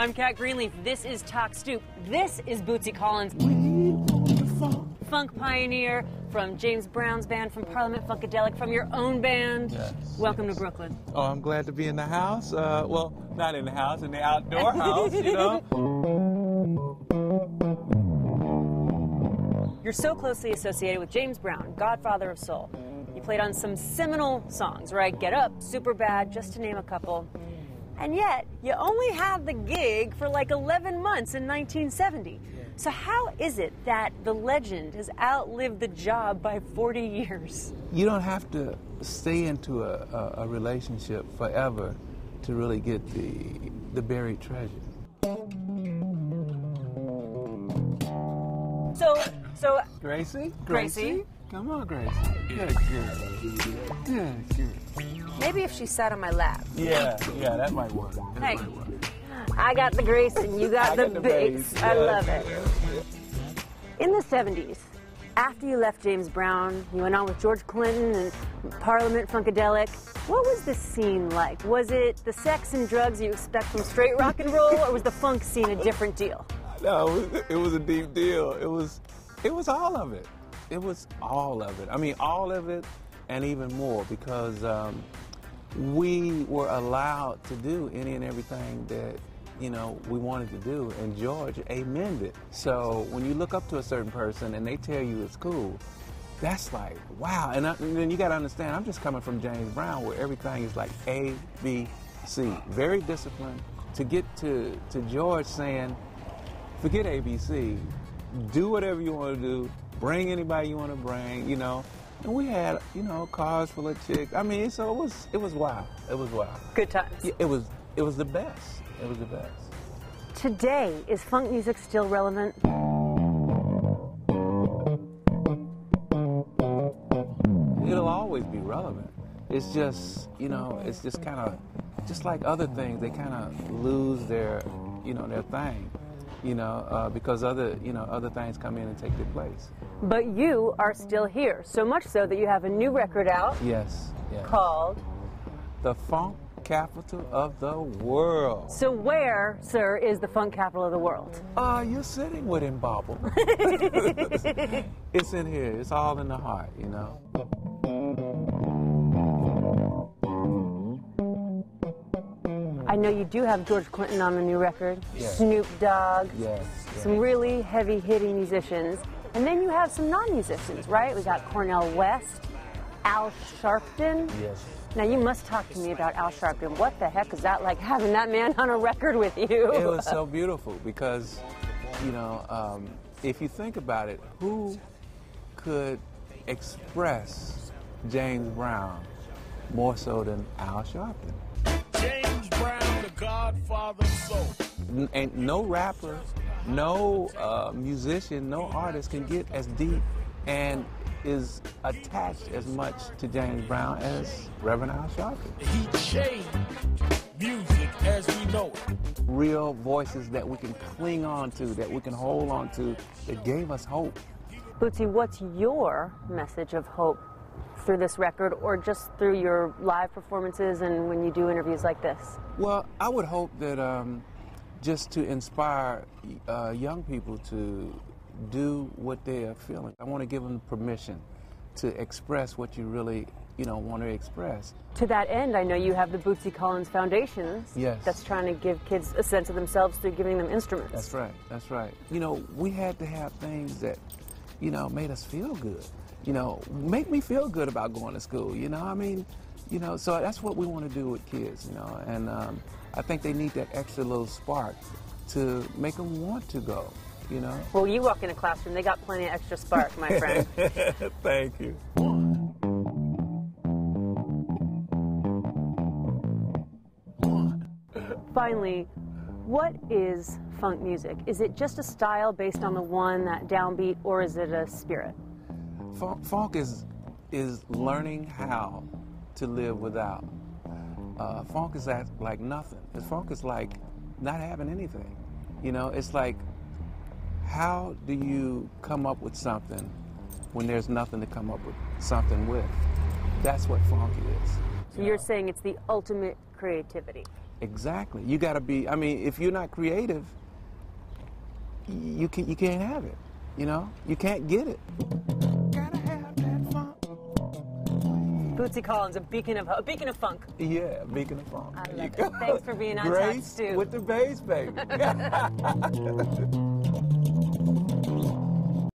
I'm Cat Greenleaf. This is Talk Stoop. This is Bootsy Collins, funk pioneer from James Brown's band, from Parliament, Funkadelic, from your own band. Yes. Welcome to Brooklyn. Oh, I'm glad to be in the house. Well, not in the house, in the outdoor house, you know. You're so closely associated with James Brown, godfather of soul. You played on some seminal songs, right? Get Up, Superbad, just to name a couple. And yet, you only had the gig for like 11 months in 1970. So how is it that the legend has outlived the job by 40 years? You don't have to stay into a relationship forever to really get the buried treasure. So Gracie? Come on, Gracie. Good. Maybe if she sat on my lap. Yeah, that might work. Hey, I got the grace and you got the bass. I love it. In the 70s, after you left James Brown, you went on with George Clinton and Parliament, Funkadelic. What was the scene like? Was it the sex and drugs you expect from straight rock and roll, or was the funk scene a different deal? No, it was a deep deal. It was all of it. It was all of it. I mean, all of it and even more, because we were allowed to do any and everything that, you know, we wanted to do, and George amened it. So when you look up to a certain person and they tell you it's cool, that's like, wow. And then you got to understand, I'm just coming from James Brown, where everything is like A, B, C. Very disciplined. To get to George saying, forget ABC, do whatever you want to do, bring anybody you want to bring, you know. And we had, you know, cars full of chicks. I mean, so it was wild. It was wild. Good times. Yeah, it was the best. It was the best. Today, is funk music still relevant? It'll always be relevant. It's just, you know, it's just kind of, just like other things, they kind of lose their, you know, their thing, you know, because other things come in and take their place. But you are still here, so much so that you have a new record out. Yes. Called The Funk Capital of the World. So where, sir, is the funk capital of the world? You're sitting with him, Bobble. It's in here. It's all in the heart, you know. I know you do have George Clinton on the new record. Yes. Snoop Dogg. Yes. Some really heavy-hitting musicians. And then you have some non-musicians, right? We got Cornel West, Al Sharpton. Yes. Now, you must talk to me about Al Sharpton. What the heck is that like, having that man on a record with you? It was so beautiful because, you know, if you think about it, who could express James Brown more so than Al Sharpton? James Brown, the godfather of soul. Ain't no rapper, no musician, no artist can get as deep and is attached as much to James Brown as Reverend Al Sharpton. He changed music as we know it. Real voices that we can cling on to, that we can hold on to, that gave us hope. Bootsy, what's your message of hope through this record, or just through your live performances and when you do interviews like this? Well, I would hope that just to inspire young people to do what they are feeling. I want to give them permission to express what you really, you know, want to express. To that end, I know you have the Bootsy Collins Foundation. Yes. That's trying to give kids a sense of themselves through giving them instruments. That's right. You know, we had to have things that, you know, made us feel good. You know, make me feel good about going to school, you know? I mean, you know, so that's what we want to do with kids, you know, and I think they need that extra little spark to make them want to go, you know? Well, you walk in a classroom, they got plenty of extra spark, my friend. Thank you. Finally, what is funk music? Is it just a style based on the one, that downbeat, or is it a spirit? Funk is learning how to live without. Funk is like nothing. Funk is like not having anything. You know, it's like, how do you come up with something when there's nothing to come up with something with? That's what funk is. So you're saying it's the ultimate creativity. Exactly. You got to be. I mean, if you're not creative, you can't have it. You know, you can't get it. Gotta have that funk. Bootsy Collins, a beacon of funk. Yeah, a beacon of funk. I love it. Thanks for being on Talk Grace Stoop. with the bass, baby.